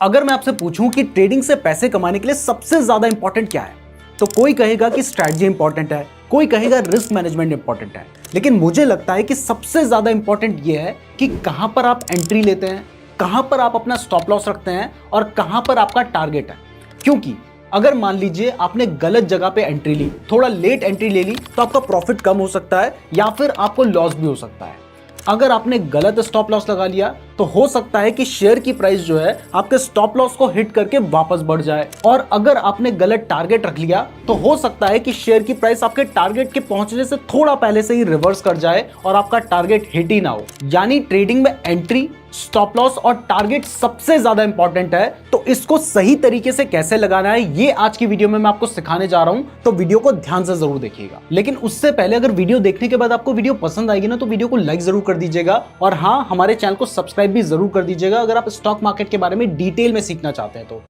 अगर मैं आपसे पूछूं कि ट्रेडिंग से पैसे कमाने के लिए सबसे ज्यादा इंपॉर्टेंट क्या है, तो कोई कहेगा कि स्ट्रैटेजी इंपॉर्टेंट है, कोई कहेगा रिस्क मैनेजमेंट इंपॉर्टेंट है। लेकिन मुझे लगता है कि सबसे ज्यादा इंपॉर्टेंट यह है कि कहां पर आप एंट्री लेते हैं, कहां पर आप अपना स्टॉप लॉस रखते हैं और कहां पर आपका टारगेट है। क्योंकि अगर मान लीजिए आपने गलत जगह पे एंट्री ली, थोड़ा लेट एंट्री ले ली, तो आपका प्रॉफिट कम हो सकता है या फिर आपको लॉस भी हो सकता है। अगर आपने गलत स्टॉप लॉस लगा लिया तो हो सकता है कि शेयर की प्राइस जो है आपके स्टॉप लॉस को हिट करके वापस बढ़ जाए। और अगर आपने गलत टारगेट रख लिया तो हो सकता है कि शेयर की प्राइस आपके टारगेट के पहुंचने से थोड़ा पहले से ही रिवर्स कर जाए और आपका टारगेट हिट ही ना हो। यानी ट्रेडिंग में एंट्री, स्टॉप लॉस और टारगेट सबसे ज्यादा इंपॉर्टेंट है। तो इसको सही तरीके से कैसे लगाना है ये आज की वीडियो में मैं आपको सिखाने जा रहा हूं, तो वीडियो को ध्यान से जरूर देखिएगा। लेकिन उससे पहले अगर वीडियो देखने के बाद आपको वीडियो पसंद आएगी ना, तो वीडियो को लाइक जरूर कर दीजिएगा और हाँ, हमारे चैनल को सब्सक्राइब भी जरूर कर दीजिएगा अगर आप स्टॉक मार्केट के बारे में डिटेल में सीखना चाहते हैं तो।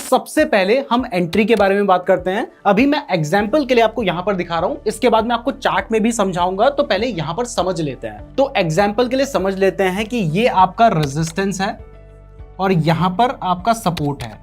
सबसे पहले हम एंट्री के बारे में बात करते हैं। अभी मैं एग्जांपल के लिए आपको यहां पर दिखा रहा हूं, इसके बाद मैं आपको चार्ट में भी समझाऊंगा, तो पहले यहां पर समझ लेते हैं। तो एग्जांपल के लिए समझ लेते हैं कि ये आपका रेजिस्टेंस है और यहां पर आपका सपोर्ट है।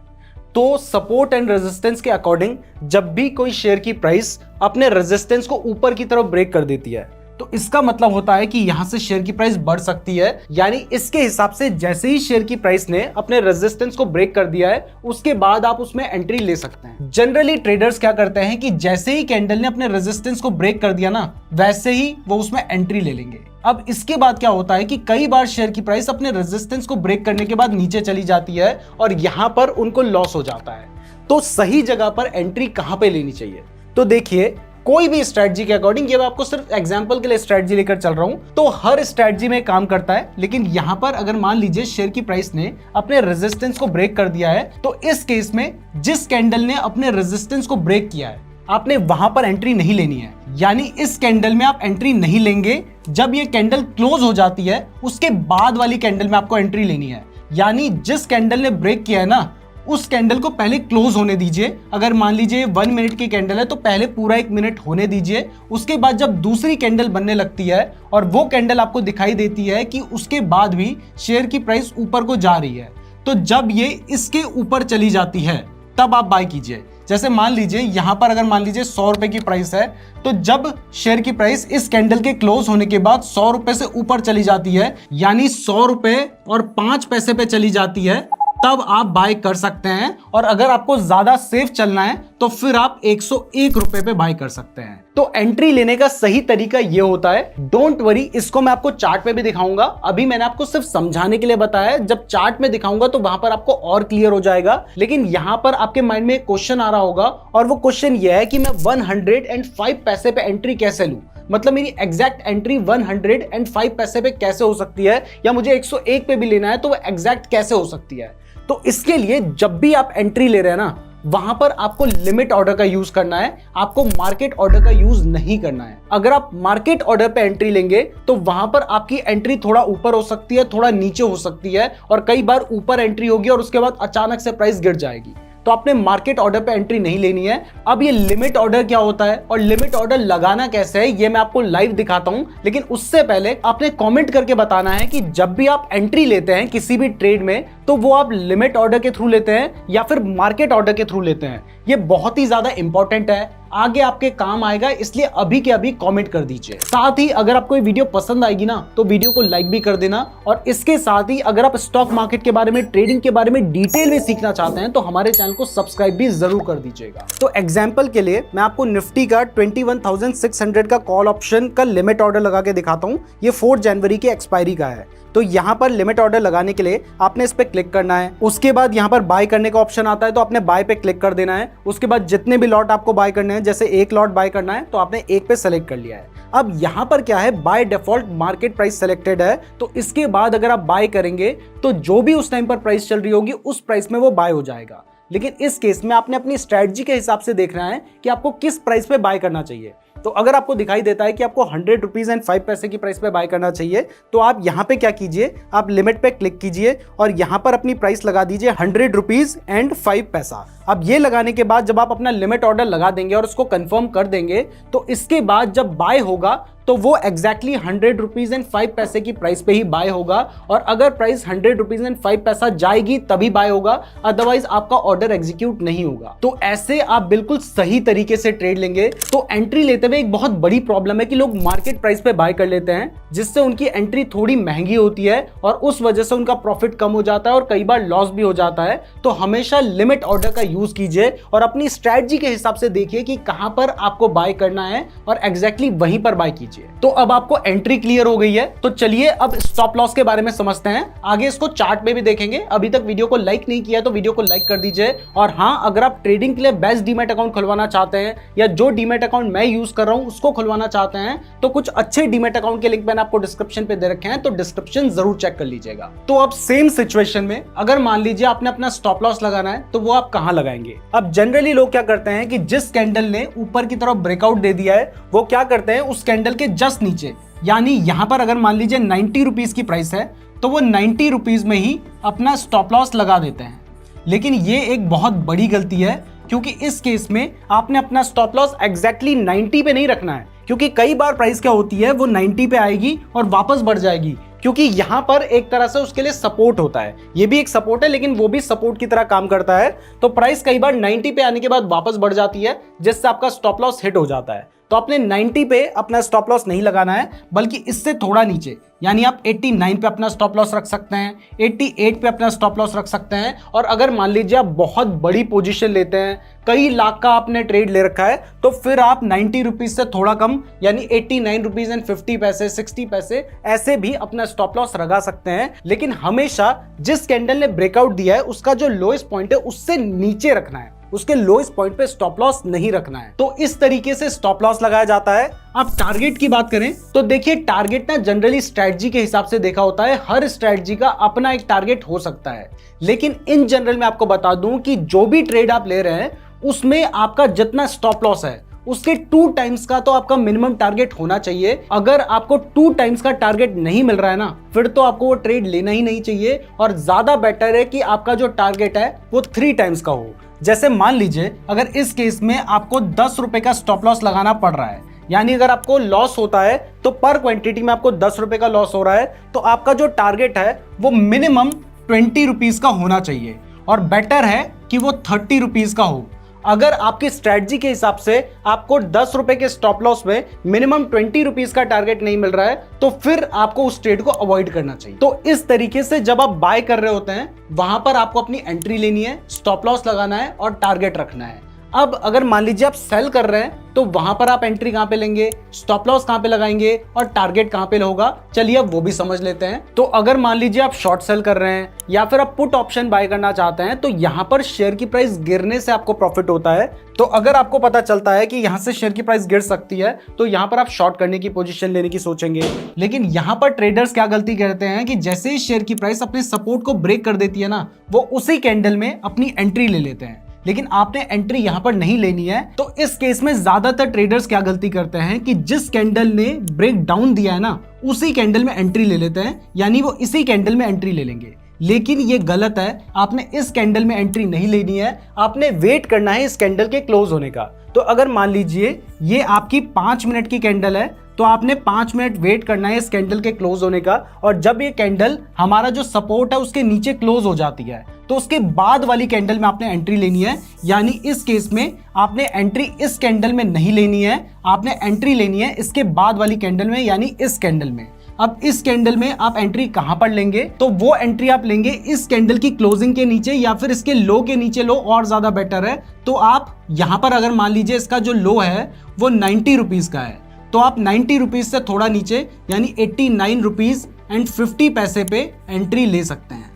तो सपोर्ट एंड रेजिस्टेंस के अकॉर्डिंग जब भी कोई शेयर की प्राइस अपने रेजिस्टेंस को ऊपर की तरफ ब्रेक कर देती है, तो इसका मतलब होता है कि यहां से शेयर की प्राइस बढ़ सकती है। यानी इसके हिसाब से जैसे ही शेयर की प्राइस ने अपने रेजिस्टेंस को ब्रेक कर दिया है, उसके बाद आप उसमें एंट्री ले सकते हैं। जनरली ट्रेडर्स क्या करते हैं कि जैसे ही कैंडल ने अपने रेजिस्टेंस को ब्रेक कर दिया ना, वैसे ही वो उसमें एंट्री ले लेंगे। अब इसके बाद क्या होता है कि कई बार शेयर की प्राइस अपने रेजिस्टेंस को ब्रेक करने के बाद नीचे चली जाती है और यहां पर उनको लॉस हो जाता है। तो सही जगह पर एंट्री कहां पे लेनी चाहिए? तो देखिए, कोई भी स्ट्रेटजी के अकॉर्डिंग, ये मैं आपको सिर्फ एग्जांपल के लिए स्ट्रेटजी लेकर चल रहा हूं, तो हर स्ट्रेटजी में काम करता है। लेकिन यहां पर अगर मान लीजिए शेयर की प्राइस ने अपने रेजिस्टेंस को ब्रेक कर दिया है, तो इस केस में जिस कैंडल ने अपने रेजिस्टेंस को ब्रेक किया है, आपने वहां पर एंट्री नहीं लेनी है। यानी इस कैंडल में आप एंट्री नहीं लेंगे। जब ये कैंडल क्लोज हो जाती है, उसके बाद वाली कैंडल में आपको एंट्री लेनी है। यानी जिस कैंडल ने ब्रेक किया है ना, उस कैंडल को पहले क्लोज होने दीजिए। अगर मान लीजिए 1 मिनट की कैंडल है, तो पहले पूरा 1 मिनट होने दीजिए। उसके बाद जब दूसरी कैंडल बनने लगती है और वो कैंडल आपको दिखाई देती है कि उसके बाद भी शेयर की प्राइस ऊपर को जा रही है, तो जब ये इसके ऊपर चली जाती है, तब आप बाय कीजिए। जैसे मान लीजिए यहां पर अगर मान लीजिए 100 रुपए की प्राइस है, तो जब शेयर की प्राइस इस कैंडल के क्लोज होने के बाद 100 रुपए से ऊपर चली जाती है, यानी 100 रुपए और 5 पैसे पे चली जाती है, तब आप बाय कर सकते हैं। और अगर आपको ज्यादा सेफ चलना है तो फिर आप 101 रुपए पे बाय कर सकते हैं। तो एंट्री लेने का सही तरीका ये होता है। डोंट वरी, इसको मैं आपको चार्ट पे भी दिखाऊंगा। अभी मैंने आपको सिर्फ समझाने के लिए बताया है, जब चार्ट में दिखाऊंगा तो वहां पर आपको और क्लियर हो जाएगा। लेकिन यहां पर आपके माइंड में एक क्वेश्चन आ रहा होगा, और वो क्वेश्चन ये है कि मैं 105 पैसे पे एंट्री कैसे लूं? मतलब मेरी एग्जैक्ट एंट्री 105 पैसे पे कैसे हो सकती है, या मुझे 101 पे भी लेना है तो वो एग्जैक्ट कैसे हो सकती है? तो इसके लिए जब भी आप एंट्री ले रहे हैं ना, वहां पर आपको लिमिट ऑर्डर का यूज करना है, आपको मार्केट ऑर्डर का यूज नहीं करना है। अगर आप मार्केट ऑर्डर पे एंट्री लेंगे तो वहां पर आपकी एंट्री थोड़ा ऊपर हो सकती है, थोड़ा नीचे हो सकती है, और कई बार ऊपर एंट्री होगी और उसके बाद अचानक से प्राइस गिर जाएगी। तो आपने मार्केट ऑर्डर पे एंट्री नहीं लेनी है। अब ये लिमिट ऑर्डर क्या होता है और लिमिट ऑर्डर लगाना कैसे है, ये मैं आपको लाइव दिखाता हूं। लेकिन उससे पहले आपने कमेंट करके बताना है कि जब भी आप एंट्री लेते हैं किसी भी ट्रेड में, तो वो आप लिमिट ऑर्डर के थ्रू लेते हैं या फिर मार्केट ऑर्डर के थ्रू लेते हैं। ये बहुत ही ज्यादा इंपॉर्टेंट है, आगे आपके काम आएगा, इसलिए अभी के अभी कमेंट कर दीजिए। साथ ही अगर आपको ये वीडियो पसंद आएगी ना, तो वीडियो को लाइक भी कर देना। और इसके साथ ही अगर आप स्टॉक मार्केट के बारे में, ट्रेडिंग के बारे में डिटेल में सीखना चाहते हैं, तो हमारे चैनल को सब्सक्राइब भी जरूर कर दीजिएगा। तो एग्जाम्पल के लिए मैं आपको निफ्टी का 21,600 का कॉल ऑप्शन का लिमिट ऑर्डर लगा के दिखाता हूँ। ये 4 जनवरी की एक्सपायरी का है। तो यहाँ पर लिमिट ऑर्डर लगाने के लिए आपने इस पे क्लिक करना है। उसके बाद यहाँ पर बाय करने का ऑप्शन आता है, तो आपने बाय पे क्लिक कर देना है। उसके बाद जितने भी लॉट आपको बाय करने हैं, जैसे 1 लॉट बाय करना है, तो आपने 1 पे सेलेक्ट कर लिया है। अब यहाँ पर क्या है, by default market price selected है। तो इसके बाद अगर आप बाय करेंगे तो जो भी उस टाइम पर प्राइस चल रही होगी, उस प्राइस में वो बाय हो जाएगा। लेकिन इस केस में आपने अपनी स्ट्रेटजी के हिसाब से देखना है कि आपको किस प्राइस पे बाय करना चाहिए। तो अगर आपको दिखाई देता है कि आपको 100 रुपीज एंड 5 पैसे की प्राइस पे बाय करना चाहिए, तो आप यहाँ पे क्या कीजिए, आप लिमिट पे क्लिक कीजिए और यहाँ पर अपनी प्राइस लगा दीजिए 100 रुपीज एंड 5 पैसा। अब ये लगाने के बाद जब आप अपना लिमिट ऑर्डर लगा देंगे और उसको कंफर्म कर देंगे, तो इसके बाद जब बाय होगा तो वो एग्जैक्टली 100 रुपीज एंड 5 पैसे की प्राइस पे ही बाय होगा, और अगर प्राइस 100 रुपीज एंड 5 पैसा जाएगी तभी बाय होगा, अदरवाइज आपका ऑर्डर एग्जीक्यूट नहीं होगा। तो ऐसे आप बिल्कुल सही तरीके से ट्रेड लेंगे। तो एंट्री लेते हुए एक बहुत बड़ी प्रॉब्लम है कि लोग मार्केट प्राइस पे बाय कर लेते हैं, जिससे उनकी एंट्री थोड़ी महंगी होती है और उस वजह से उनका प्रॉफिट कम हो जाता है और कई बार लॉस भी हो जाता है। तो हमेशा लिमिट ऑर्डर का यूज कीजिए और अपनी स्ट्रेटजी के हिसाब से देखिए कि कहां पर आपको बाय करना है और एग्जैक्टली वहीं पर बाय कीजिए। तो अब आपको एंट्री क्लियर हो गई है, तो चलिए अब स्टॉप लॉस के बारे में समझते हैं। आगे इसको चार्ट में भी देखेंगे। अभी तक वीडियो को लाइक नहीं किया तो वीडियो को लाइक कर दीजिए। और हाँ, अगर आप ट्रेडिंग के लिए बेस्ट डीमैट अकाउंट खुलवाना चाहते हैं या जो डीमैट अकाउंट मैं यूज कर रहा हूं उसको खुलवाना चाहते हैं, तो कुछ अच्छे डीमैट अकाउंट के लिंक मैंने आपको डिस्क्रिप्शन पे दे रखे हैं, तो डिस्क्रिप्शन जरूर चेक कर लीजिएगा। तो अब सेम सिचुएशन में अगर मान लीजिए आपने अपना स्टॉप लॉस लगाना है, तो वो आप कहां लगाएंगे? अब जनरली लोग क्या करते हैं कि जिस कैंडल ने ऊपर की तरफ ब्रेकआउट दे दिया है, वो क्या करते हैं उस कैंडल के जस्ट नीचे, यानी यहां पर अगर मान लीजिए 90 रुपीज की प्राइस है, तो वो 90 रुपीज में ही अपना स्टॉप लॉस लगा देते हैं। लेकिन ये एक बहुत बड़ी गलती है, क्योंकि इस केस में आपने अपना स्टॉप लॉस एग्जैक्टली 90 पे नहीं रखना है, क्योंकि कई बार प्राइस क्या होती है वो 90 पे आएगी और वापस बढ़ जाएगी, क्योंकि यहां पर एक तरह से उसके लिए सपोर्ट होता है। ये भी एक सपोर्ट है, लेकिन वो भी सपोर्ट की तरह काम करता है। तो प्राइस कई बार 90 पे आने के बाद वापस बढ़ जाती है, जिससे आपका स्टॉप लॉस हिट हो जाता है। तो आपने 90 पे अपना स्टॉप लॉस नहीं लगाना है, बल्कि इससे थोड़ा नीचे, यानी आप 89 पे अपना स्टॉप लॉस रख सकते हैं, 88 पे अपना स्टॉप लॉस रख सकते हैं। और अगर मान लीजिए आप बहुत बड़ी पोजीशन लेते हैं, कई लाख का आपने ट्रेड ले रखा है, तो फिर आप 90 रुपीज से थोड़ा कम, यानी 89 रुपीज एंड 50 पैसे 60 पैसे ऐसे भी अपना स्टॉप लॉस लगा सकते हैं। लेकिन हमेशा जिस कैंडल ने ब्रेकआउट दिया है उसका जो लोएस्ट पॉइंट है उससे नीचे रखना है, उसके लोएस्ट पॉइंट पे स्टॉप लॉस नहीं रखना है। तो इस तरीके से स्टॉप लॉस लगाया जाता है। अब टारगेट की बात करें तो देखिए, टारगेट ना जनरली स्ट्रेटजी के हिसाब से देखा होता है। हर स्ट्रेटजी का अपना एक टारगेट हो सकता है, लेकिन इन जनरल मैं आपको बता दूं कि जो भी ट्रेड आप ले रहे हैं उसमें आपका जितना स्टॉप लॉस है उसके 2 टाइम्स का तो आपका मिनिमम टारगेट होना चाहिए। अगर आपको 2 टाइम्स का टारगेट नहीं मिल रहा है ना, फिर तो आपको वो ट्रेड लेना ही नहीं चाहिए, और ज्यादा बेटर है कि आपका जो टारगेट है वो 3 टाइम्स का हो। जैसे मान लीजिए अगर इस केस में आपको 10 रुपए का स्टॉप लॉस लगाना पड़ रहा है, यानी अगर आपको लॉस होता है तो पर क्वांटिटी में आपको 10 रुपए का लॉस हो रहा है, तो आपका जो टारगेट है वो मिनिमम 20 रुपीज का होना चाहिए, और बेटर है कि वो 30 रुपीज का हो। अगर आपकी स्ट्रेटजी के हिसाब से आपको 10 रुपए के स्टॉप लॉस में मिनिमम 20 रुपीज का टारगेट नहीं मिल रहा है, तो फिर आपको उस ट्रेड को अवॉइड करना चाहिए। तो इस तरीके से जब आप बाय कर रहे होते हैं, वहां पर आपको अपनी एंट्री लेनी है, स्टॉप लॉस लगाना है और टारगेट रखना है। अब अगर मान लीजिए आप सेल कर रहे हैं, तो वहां पर आप एंट्री कहां पे लेंगे, स्टॉप लॉस कहां पे लगाएंगे और टारगेट कहां पे होगा, चलिए अब वो भी समझ लेते हैं। तो अगर मान लीजिए आप शॉर्ट सेल कर रहे हैं या फिर आप पुट ऑप्शन बाय करना चाहते हैं, तो यहां पर शेयर की प्राइस गिरने से आपको प्रॉफिट होता है। तो अगर आपको पता चलता है कि यहां से शेयर की प्राइस गिर सकती है, तो यहां पर आप शॉर्ट करने की पोजीशन लेने की सोचेंगे। लेकिन यहां पर ट्रेडर्स क्या गलती करते हैं कि जैसे ही शेयर की प्राइस अपने सपोर्ट को ब्रेक कर देती है ना, वो उसी कैंडल में अपनी एंट्री ले लेते हैं। लेकिन आपने एंट्री यहां पर नहीं लेनी है। तो इस केस में ज्यादातर ट्रेडर्स क्या गलती करते हैं कि जिस कैंडल ने ब्रेक डाउन दिया है ना, उसी कैंडल में एंट्री ले लेते हैं, यानी वो इसी कैंडल में एंट्री ले लेंगे। लेकिन ये गलत है, आपने इस कैंडल में एंट्री नहीं लेनी है, आपने वेट करना है इस कैंडल के क्लोज होने का। तो अगर मान लीजिए ये आपकी 5 मिनट की कैंडल है, तो आपने 5 मिनट वेट करना है इस कैंडल के क्लोज होने का, और जब ये कैंडल हमारा जो सपोर्ट है उसके नीचे क्लोज हो जाती है, तो उसके बाद वाली कैंडल में आपने एंट्री लेनी है। यानी इस केस में आपने एंट्री इस कैंडल में नहीं लेनी है, आपने एंट्री लेनी है इसके बाद वाली कैंडल में, यानी इस कैंडल में। अब इस कैंडल में आप एंट्री कहां पर लेंगे, तो वो एंट्री आप लेंगे इस कैंडल की क्लोजिंग के नीचे या फिर इसके लो के नीचे लो, और ज्यादा बेटर है। तो आप यहां पर अगर मान लीजिए इसका जो लो है वो 90 रुपीज का है, तो आप 90 रुपीज से थोड़ा नीचे यानी 89 रुपीज एंड 50 पैसे पे एंट्री ले सकते हैं।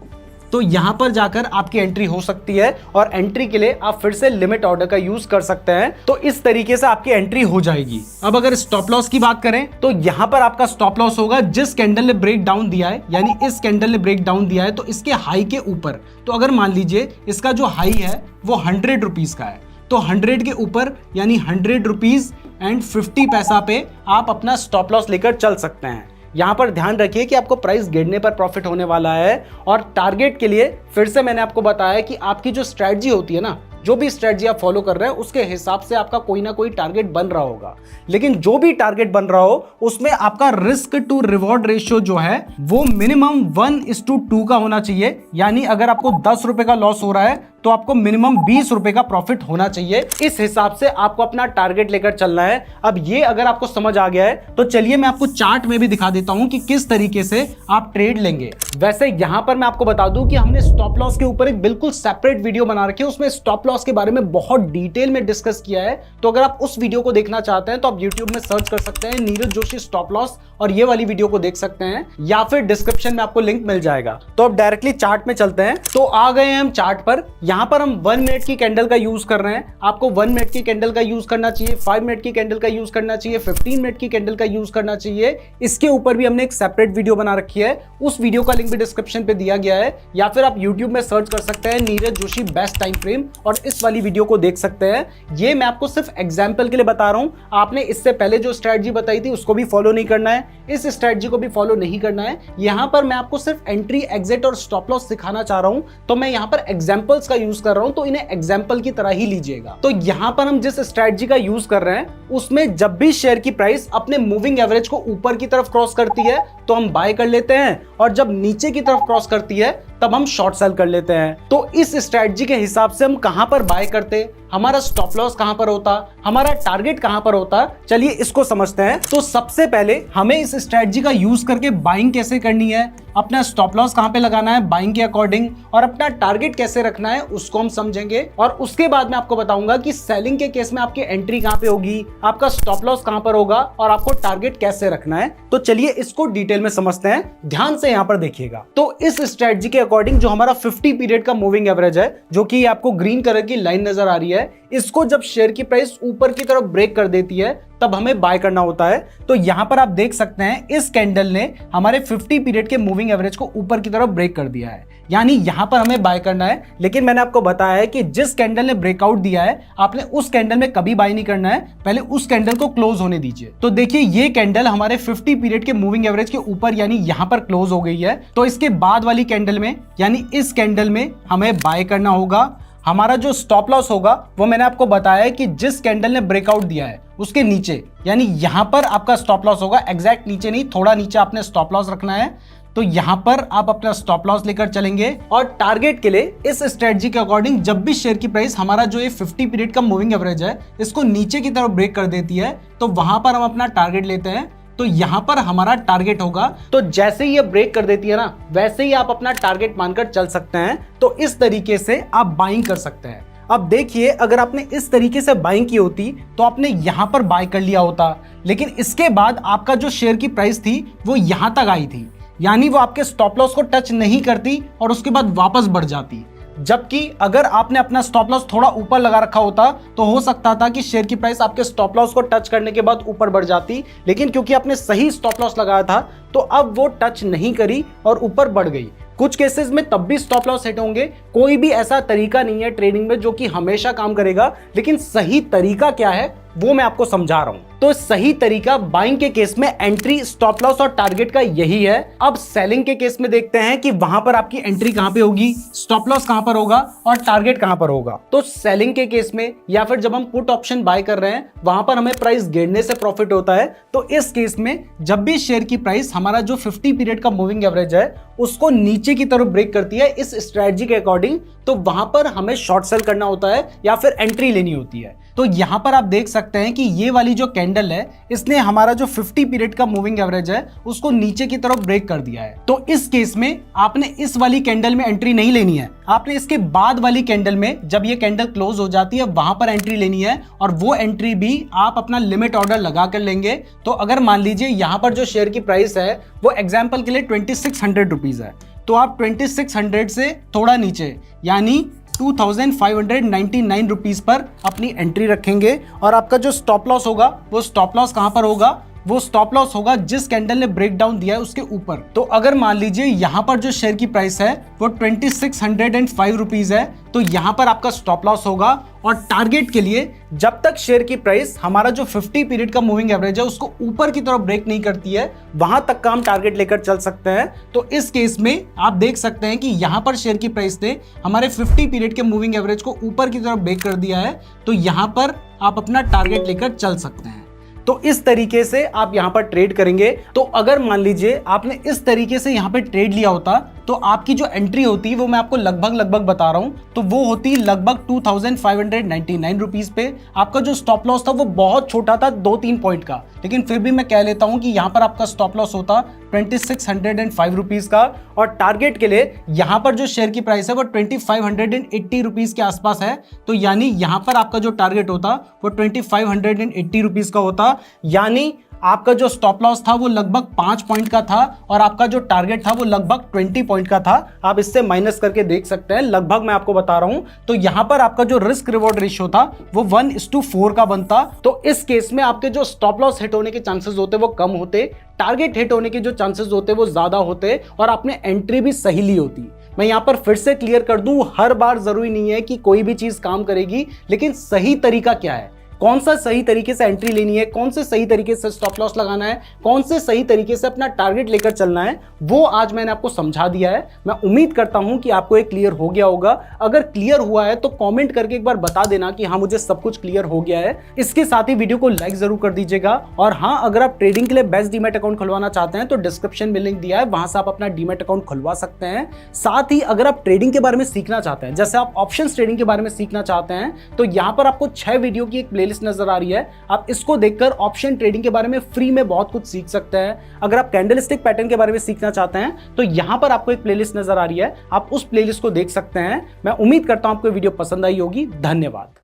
तो यहां पर जाकर आपकी एंट्री हो सकती है, और एंट्री के लिए आप फिर से लिमिट ऑर्डर का यूज कर सकते हैं। तो इस तरीके से आपकी एंट्री हो जाएगी। अब अगर स्टॉप लॉस की बात करें, तो यहां पर आपका स्टॉप लॉस होगा जिस कैंडल ने ब्रेक डाउन दिया है, यानी इस कैंडल ने ब्रेक डाउन दिया है तो इसके हाई के ऊपर। तो अगर मान लीजिए इसका जो हाई है वो 100 रुपीज का है, तो 100 के ऊपर यानी 100 रुपीज एंड 50 पैसा पे आप अपना स्टॉप लॉस लेकर चल सकते हैं। यहां पर ध्यान रखिए कि आपको प्राइस गिरने पर प्रॉफिट होने वाला है। और टारगेट के लिए फिर से मैंने आपको बताया कि आपकी जो स्ट्रेटजी होती है ना, जो भी स्ट्रेटजी आप फॉलो कर रहे हैं उसके हिसाब से आपका कोई ना कोई टारगेट बन रहा होगा, लेकिन जो भी टारगेट बन रहा हो उसमें आपका रिस्क टू रिवॉर्ड रेशियो जो है वो मिनिमम 1:2 का होना चाहिए। यानी अगर आपको 10 रुपए का लॉस हो रहा है तो आपको मिनिमम 20 रुपए का प्रॉफिट होना चाहिए। इस हिसाब से आपको अपना टारगेट लेकर चलना है। अब ये अगर आपको समझ आ गया है तो चलिए मैं आपको चार्ट में भी दिखा देता हूं कि किस तरीके से आप ट्रेड लेंगे। वैसे यहां पर मैं आपको बता दूं कि हमने स्टॉप लॉस के ऊपर एक बिल्कुल सेपरेट वीडियो बना रखी है, उसमें स्टॉप लॉस के बारे में बहुत डिटेल में डिस्कस किया है। तो अगर आप उस वीडियो को देखना चाहते हैं तो आप यूट्यूब में सर्च कर सकते हैं नीरज जोशी स्टॉप लॉस और ये वाली वीडियो को देख सकते हैं, या फिर डिस्क्रिप्शन में आपको लिंक मिल जाएगा। तो अब डायरेक्टली चार्ट में चलते हैं। तो आ गए हैं हम चार्ट पर। यहां पर हम 1 मिनट की कैंडल का यूज कर रहे हैं। आपको 1 मिनट की कैंडल का यूज करना चाहिए, 5 मिनट की कैंडल का यूज करना चाहिए, 15 मिनट की कैंडल का यूज करना चाहिए। इसके ऊपर भी हमने एक सेपरेट वीडियो बना रखी है, उस वीडियो का लिंक भी डिस्क्रिप्शन पे दिया गया है, या फिर आप यूट्यूब में सर्च कर सकते हैं Neeraj Joshi best time frame और इस वाली वीडियो को देख सकते हैं। ये मैं आपको सिर्फ एग्जाम्पल के लिए बता रहा हूं। आपने इससे पहले जो स्ट्रेटजी बताई थी उसको भी फॉलो नहीं करना है, इस स्ट्रेटजी को भी फॉलो नहीं करना है। यहां पर मैं आपको सिर्फ एंट्री, एग्जिट और स्टॉप लॉस सिखाना चाह रहा हूं, तो मैं यहां पर एग्जांपल्स का यूज कर रहा हूं, तो इन्हें एग्जांपल की तरह ही लीजिएगा। तो यहां पर हम जिस स्ट्रेटजी का यूज कर रहे हैं उसमें जब भी शेयर की प्राइस अपने मूविंग एवरेज को ऊपर की तरफ क्रॉस करती है तो हम बाय कर लेते हैं, और जब नीचे की तरफ क्रॉस करती है तब हम शॉर्ट सेल कर लेते हैं। तो इस स्ट्रेटजी के हिसाब से हम कहां पर बाय करते, हमारा स्टॉप लॉस कहां पर होता, हमारा टारगेट कहां पर होता, चलिए इसको समझते हैं। तो सबसे पहले हमें इस स्ट्रेटजी का यूज करके बाइंग कैसे करनी है, अपना स्टॉप लॉस कहां पे लगाना है बाइंग के अकॉर्डिंग, और अपना टारगेट कैसे रखना है उसको हम समझेंगे। और उसके बाद मैं आपको बताऊंगा कि सेलिंग के केस में आपकी एंट्री कहां पे होगी, आपका स्टॉप लॉस कहां पर होगा और आपको टारगेट कैसे रखना है। तो चलिए इसको डिटेल में समझते हैं, ध्यान से यहां पर देखिएगा। तो इस स्ट्रेटजी के अकॉर्डिंग जो हमारा 50 पीरियड का मूविंग एवरेज है, जो कि आपको ग्रीन कलर की लाइन नजर आ रही है, इसको जब शेयर की प्राइस ऊपर की तरफ ब्रेक कर देती है तब हमें बाय करना होता है। तो यहां पर आप देख सकते हैं इस कैंडल ने हमारे 50 पीरियड के मूविंग एवरेज को ऊपर की तरफ ब्रेक कर दिया है, यानी यहां पर हमें बाय करना है। लेकिन मैंने आपको बताया है कि जिस कैंडल ने ब्रेकआउट दिया है आपने उस कैंडल में कभी बाय नहीं करना है, पहले उस कैंडल को क्लोज होने दीजिए। तो देखिए ये कैंडल हमारे 50 पीरियड के मूविंग एवरेज के ऊपर यानी यहां पर क्लोज हो गई है। तो इसके बाद वाली कैंडल में यानी इस कैंडल में हमें बाय करना होगा। हमारा जो स्टॉप लॉस होगा वो मैंने आपको बताया है कि जिस कैंडल ने ब्रेकआउट दिया है उसके नीचे, यानी यहां पर आपका स्टॉप लॉस होगा, एग्जैक्ट नीचे नहीं, थोड़ा नीचे आपने स्टॉप लॉस रखना है। तो यहां पर आप अपना स्टॉप लॉस लेकर चलेंगे। और टारगेट के लिए इस स्ट्रेटजी के अकॉर्डिंग जब भी शेयर की प्राइस हमारा जो ये 50 पीरियड का मूविंग एवरेज है इसको नीचे की तरफ ब्रेक कर देती है तो वहां पर हम अपना टारगेट लेते हैं। तो यहां पर हमारा टारगेट होगा, तो जैसे ही ये ब्रेक कर देती है ना वैसे ही आप अपना टारगेट मानकर चल सकते हैं। तो इस तरीके से आप बाइंग कर सकते हैं। अब देखिए अगर आपने इस तरीके से बाइंग की होती तो आपने यहां पर बाय कर लिया होता, लेकिन इसके बाद आपका जो शेयर की प्राइस थी वो यहां तक आई थी, यानी वो आपके स्टॉप लॉस को टच नहीं करती और उसके बाद वापस बढ़ जाती। जबकि अगर आपने अपना स्टॉप लॉस थोड़ा ऊपर लगा रखा होता तो हो सकता था कि शेयर की प्राइस आपके स्टॉप लॉस को टच करने के बाद ऊपर बढ़ जाती, लेकिन क्योंकि आपने सही स्टॉप लॉस लगाया था तो अब वो टच नहीं करी और ऊपर बढ़ गई। कुछ केसेस में तब भी स्टॉप लॉस हिट होंगे। कोई भी ऐसा तरीका नहीं है ट्रेडिंग में जो कि हमेशा काम करेगा, लेकिन सही तरीका क्या है वो मैं आपको समझा रहा हूं। तो सही तरीका बाइंग के केस में एंट्री, स्टॉप लॉस और टारगेट का यही है। अब सेलिंग के केस में देखते हैं कि वहां पर आपकी एंट्री कहां पे होगी, स्टॉप लॉस कहां पर होगा और टारगेट कहां पर होगा। तो सेलिंग के केस में या फिर जब हम पुट ऑप्शन बाय कर रहे हैं वहां पर हमें प्राइस गिरने से प्रॉफिट होता है। तो इस केस में जब भी शेयर की प्राइस हमारा जो 50 पीरियड का मूविंग एवरेज है उसको नीचे की तरफ ब्रेक करती है इस स्ट्रेटजी के अकॉर्डिंग, तो वहां पर हमें शॉर्ट सेल करना होता है या फिर एंट्री लेनी होती है। तो यहां पर आप देख सकते हैं कि ये वाली जो कैंडल है इसने हमारा जो 50 पीरियड का मूविंग एवरेज है उसको नीचे की तरफ ब्रेक कर दिया है। तो इस केस में आपने इस वाली कैंडल में एंट्री नहीं लेनी है, आपने इसके बाद वाली कैंडल में जब ये कैंडल क्लोज हो जाती है वहां पर एंट्री लेनी है, और वो एंट्री भी आप अपना लिमिट ऑर्डर लगा कर लेंगे। तो अगर मान लीजिए यहां पर जो शेयर की प्राइस है वो एग्जाम्पल के लिए 2600 रुपीज है, तो आप 2600 से थोड़ा नीचे यानी 2599 रुपीज पर अपनी एंट्री रखेंगे। और आपका जो स्टॉप लॉस होगा वो स्टॉप लॉस कहां पर होगा, वो स्टॉप लॉस होगा जिस कैंडल ने ब्रेक डाउन दिया है उसके ऊपर। तो अगर मान लीजिए यहां पर जो शेयर की प्राइस है वो 2605 रुपीज है, तो यहां पर आपका स्टॉप लॉस होगा। और टारगेट के लिए जब तक शेयर की प्राइस हमारा जो 50 पीरियड का मूविंग एवरेज है उसको ऊपर की तरफ ब्रेक नहीं करती है, वहां तक का हम टारगेट लेकर चल सकते हैं। तो इस केस में आप देख सकते हैं कि यहां पर शेयर की प्राइस ने हमारे 50 पीरियड के मूविंग एवरेज को ऊपर की तरफ ब्रेक कर दिया है, तो यहां पर आप अपना टारगेट लेकर चल सकते हैं। तो इस तरीके से आप यहां पर ट्रेड करेंगे। तो अगर मान लीजिए आपने इस तरीके से यहां पे ट्रेड लिया होता तो आपकी जो एंट्री होती है वो मैं आपको लगभग बता रहा हूं, तो वो होती लगभग 2599 रुपीज पे। आपका जो स्टॉप लॉस था वो बहुत छोटा था, 2-3 पॉइंट का, लेकिन फिर भी मैं कह लेता हूं कि यहां पर आपका स्टॉप लॉस होता 2605 रुपीज का। और टारगेट के लिए यहां पर जो शेयर की प्राइस है वो 2580 रुपीज के आसपास है, तो यानी यहां पर आपका जो टारगेट होता वो 2580 रुपीज का होता। यानी आपका जो स्टॉप लॉस था वो लगभग 5 पॉइंट का था और आपका जो टारगेट था वो लगभग 20 पॉइंट का था। आप इससे माइनस करके देख सकते हैं, लगभग मैं आपको बता रहा हूं। तो यहां पर आपका जो रिस्क रिवॉर्ड रेशियो था वो 1:4 का बनता। तो इस केस में आपके जो स्टॉप लॉस हिट होने के चांसेस होते वो कम होते, टारगेट हिट होने के जो चांसेस होते वो ज्यादा होते, और आपने एंट्री भी सही ली होती। मैं यहां पर फिर से क्लियर कर दूं, हर बार जरूरी नहीं है कि कोई भी चीज काम करेगी, लेकिन सही तरीका क्या है, कौन सा सही तरीके से एंट्री लेनी है, कौन से सही तरीके से स्टॉप लॉस लगाना है, कौन से सही तरीके से अपना टारगेट लेकर चलना है, वो आज मैंने आपको समझा दिया है। मैं उम्मीद करता हूं कि आपको ये क्लियर हो गया होगा। अगर क्लियर हुआ है तो कमेंट करके एक बार बता देना कि हाँ मुझे सब कुछ क्लियर हो गया है। इसके साथ ही वीडियो को लाइक जरूर कर दीजिएगा। और हाँ, अगर आप ट्रेडिंग के लिए बेस्ट डीमैट अकाउंट खुलवाना चाहते हैं तो डिस्क्रिप्शन में लिंक दिया है, वहां से आप अपना डीमैट अकाउंट खुलवा सकते हैं। साथ ही अगर आप ट्रेडिंग के बारे में सीखना चाहते हैं, जैसे आप ऑप्शन ट्रेडिंग के बारे में सीखना चाहते हैं, तो यहाँ पर आपको 6 वीडियो की एक प्लेलिस्ट नजर आ रही है। आप इसको देखकर ऑप्शन ट्रेडिंग के बारे में फ्री में बहुत कुछ सीख सकते हैं। अगर आप कैंडलस्टिक पैटर्न के बारे में सीखना चाहते हैं तो यहां पर आपको एक प्लेलिस्ट नजर आ रही है, आप उस प्लेलिस्ट को देख सकते हैं। मैं उम्मीद करता हूं आपको वीडियो पसंद आई होगी। धन्यवाद।